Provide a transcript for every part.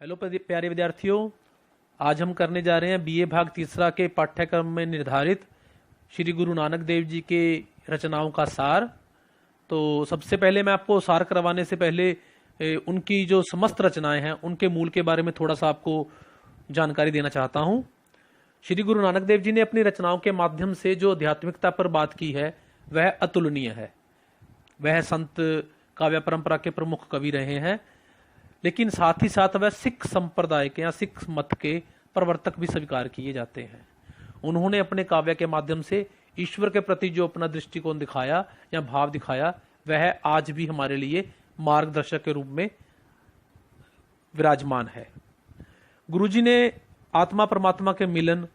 Hello प्यारे विद्यार्थियों, आज हम करने जा रहे हैं बीए भाग तीसरा के पाठ्यक्रम में निर्धारित श्री गुरु नानक देव जी के रचनाओं का सार। तो सबसे पहले मैं आपको सार करवाने से पहले उनकी जो समस्त रचनाएं हैं उनके मूल के बारे में थोड़ा सा आपको जानकारी देना चाहता हूं। श्री गुरु नानक देव जी ने अपनी रचनाओं के माध्यम से जो आध्यात्मिकता पर बात की है वह अतुलनीय है। वह संत काव्य परंपरा के प्रमुख कवि रहे हैं, लेकिन साथ ही साथ वह सिख संप्रदाय के या सिख मत के प्रवर्तक भी स्वीकार किए जाते हैं। उन्होंने अपने काव्य के माध्यम से ईश्वर के प्रति जो अपना दृष्टिकोण दिखाया या भाव दिखाया वह आज भी हमारे लिए मार्गदर्शक के रूप में विराजमान है। गुरुजी ने आत्मा परमात्मा के मिलन,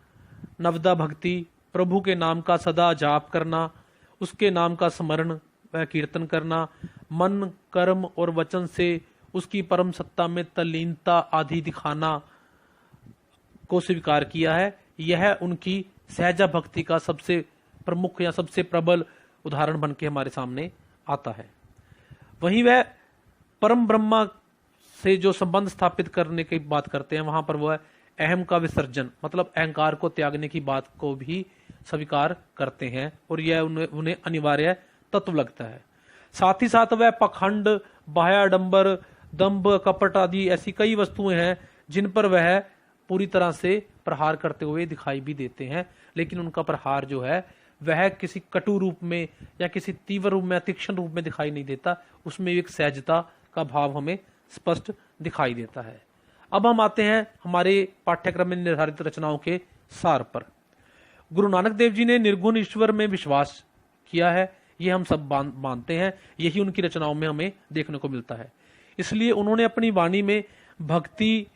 नवदा भक्ति, प्रभु के नाम का सदा जाप करना, उसके नाम का स्मरण व कीर्तन करना, मन, कर्म और वचन से उसकी परम सत्ता में तल्लीनता आदि दिखाना को स्वीकार किया है। यह उनकी सहजा भक्ति का सबसे प्रमुख या सबसे प्रबल उदाहरण बन के हमारे सामने आता है। वहीं वह परम ब्रह्मा से जो संबंध स्थापित करने की बात करते हैं, वहां पर वह अहम का विसर्जन मतलब अहंकार को त्यागने की बात को भी स्वीकार करते हैं और यह उन्हें अनिवार्य तत्व लगता है। साथ ही साथ वह पखंड, बाह्याडंबर, दंभ, कपट आदि ऐसी कई वस्तुएं हैं जिन पर वह पूरी तरह से प्रहार करते हुए दिखाई भी देते हैं, लेकिन उनका प्रहार जो है वह किसी कटु रूप में या किसी तीव्र रूप में, तीक्ष्ण रूप में दिखाई नहीं देता। उसमें एक सहजता का भाव हमें स्पष्ट दिखाई देता है। अब हम आते हैं हमारे पाठ्यक्रम में निर्धारित रचनाओं के सार पर। गुरु नानक देव जी ने निर्गुण ईश्वर में विश्वास किया है, ये हम सब मानते हैं। यही उनकी रचनाओं में हमें देखने को मिलता है। इसलिए उन्होंने अपनी वाणी में भक्ति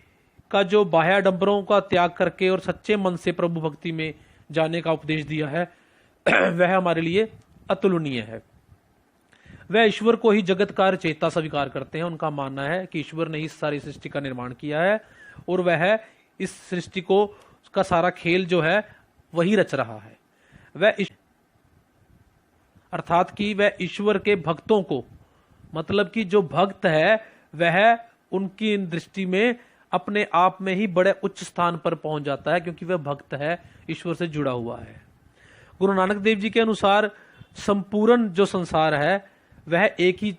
का जो बाह्याडंबरों का त्याग करके और सच्चे मन से प्रभु भक्ति में जाने का उपदेश दिया है वह हमारे लिए अतुलनीय है। वह ईश्वर को ही जगत का रचयिता स्वीकार करते हैं। उनका मानना है कि ईश्वर ने इस सारी सृष्टि का निर्माण किया है और वह इस सृष्टि को का सारा खेल जो है वही रच रहा है। वह अर्थात कि वह ईश्वर के भक्तों को, मतलब कि जो भक्त है वह उनकी दृष्टि में अपने आप में ही बड़े उच्च स्थान पर पहुंच जाता है, क्योंकि वह भक्त है, ईश्वर से जुड़ा हुआ है। गुरु नानक देव जी के अनुसार संपूर्ण जो संसार है वह एक ही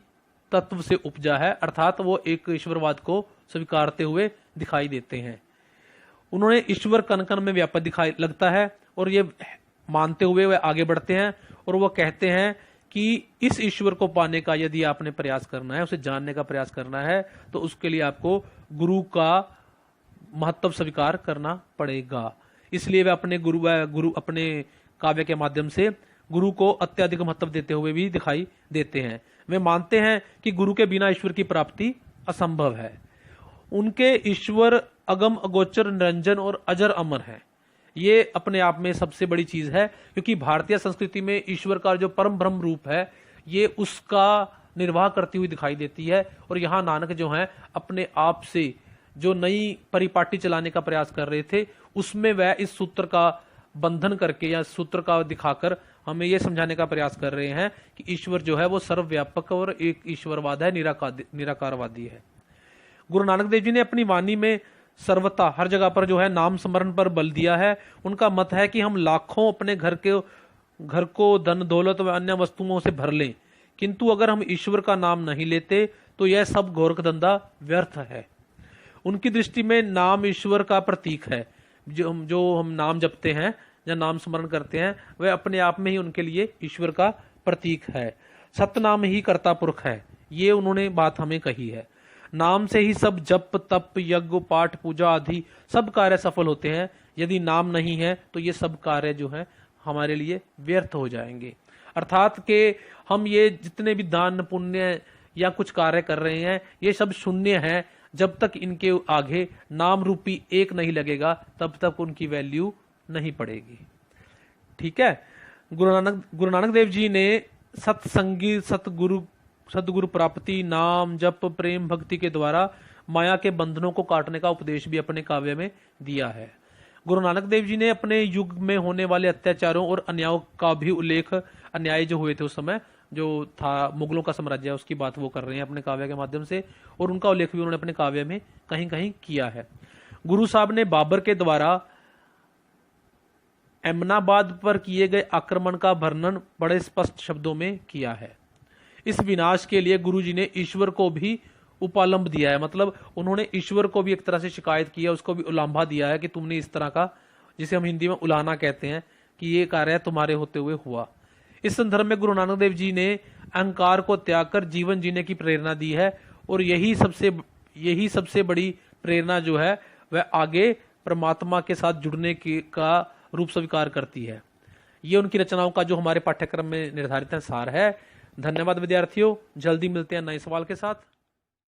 तत्व से उपजा है, अर्थात वो एक ईश्वरवाद को स्वीकारते हुए दिखाई देते हैं। उन्होंने ईश्वर कण कण में व्यापक दिखाई लगता है और ये मानते हुए वह आगे बढ़ते हैं और वह कहते हैं कि इस ईश्वर को पाने का यदि आपने प्रयास करना है, उसे जानने का प्रयास करना है, तो उसके लिए आपको गुरु का महत्व स्वीकार करना पड़ेगा। इसलिए वे अपने गुरु अपने काव्य के माध्यम से गुरु को अत्यधिक महत्व देते हुए भी दिखाई देते हैं। वे मानते हैं कि गुरु के बिना ईश्वर की प्राप्ति असंभव है। उनके ईश्वर अगम, अगोचर, निरंजन और अजर अमर है। ये अपने आप में सबसे बड़ी चीज है, क्योंकि भारतीय संस्कृति में ईश्वर का जो परम ब्रह्म रूप है ये उसका निर्वाह करती हुई दिखाई देती है। और यहाँ नानक जो है अपने आप से जो नई परिपाटी चलाने का प्रयास कर रहे थे उसमें वह इस सूत्र का बंधन करके या सूत्र का दिखाकर हमें यह समझाने का प्रयास कर रहे हैं कि ईश्वर जो है वो सर्वव्यापक और एक ईश्वरवाद है, निराकारवादी है। गुरु नानक देव जी ने अपनी वाणी में सर्वथा हर जगह पर जो है नाम स्मरण पर बल दिया है। उनका मत है कि हम लाखों अपने घर को धन दौलत व अन्य वस्तुओं से भर लें, किंतु अगर हम ईश्वर का नाम नहीं लेते तो यह सब गोरख धंधा व्यर्थ है। उनकी दृष्टि में नाम ईश्वर का प्रतीक है। जो हम नाम जपते हैं या नाम स्मरण करते हैं वह अपने आप में ही उनके लिए ईश्वर का प्रतीक है। सतनाम ही कर्ता पुरख है, ये उन्होंने बात हमें कही है। नाम से ही सब जप, तप, यज्ञ, पाठ, पूजा आदि सब कार्य सफल होते हैं। यदि नाम नहीं है तो ये सब कार्य जो है हमारे लिए व्यर्थ हो जाएंगे। अर्थात कि हम ये जितने भी दान पुण्य या कुछ कार्य कर रहे हैं ये सब शून्य है। जब तक इनके आगे नाम रूपी एक नहीं लगेगा तब तक उनकी वैल्यू नहीं पड़ेगी। ठीक है। गुरु नानक देव जी ने सत्संगी, सतगुरु प्राप्ति, नाम जप, प्रेम भक्ति के द्वारा माया के बंधनों को काटने का उपदेश भी अपने काव्य में दिया है। गुरु नानक देव जी ने अपने युग में होने वाले अत्याचारों और अन्यायों का भी उल्लेख, अन्याय जो हुए थे उस समय, जो था मुगलों का साम्राज्य, उसकी बात वो कर रहे हैं अपने काव्य के माध्यम से, और उनका उल्लेख भी उन्होंने अपने काव्य में कहीं कहीं किया है। गुरु साहब ने बाबर के द्वारा एमनाबाद पर किए गए आक्रमण का वर्णन बड़े स्पष्ट शब्दों में किया है। इस विनाश के लिए गुरुजी ने ईश्वर को भी उपालंब दिया है, मतलब उन्होंने ईश्वर को भी एक तरह से शिकायत की है, उसको भी उलांभा दिया है कि तुमने इस तरह का, जिसे हम हिंदी में उलाहना कहते हैं, कि ये कार्य तुम्हारे होते हुए हुआ। इस संदर्भ में गुरु नानक देव जी ने अहंकार को त्याग कर जीवन जीने की प्रेरणा दी है, और यही सबसे बड़ी प्रेरणा जो है वह आगे परमात्मा के साथ जुड़ने की का रूप स्वीकार करती है। ये उनकी रचनाओं का जो हमारे पाठ्यक्रम में निर्धारित है सार है। धन्यवाद विद्यार्थियों, जल्दी मिलते हैं नए सवाल के साथ।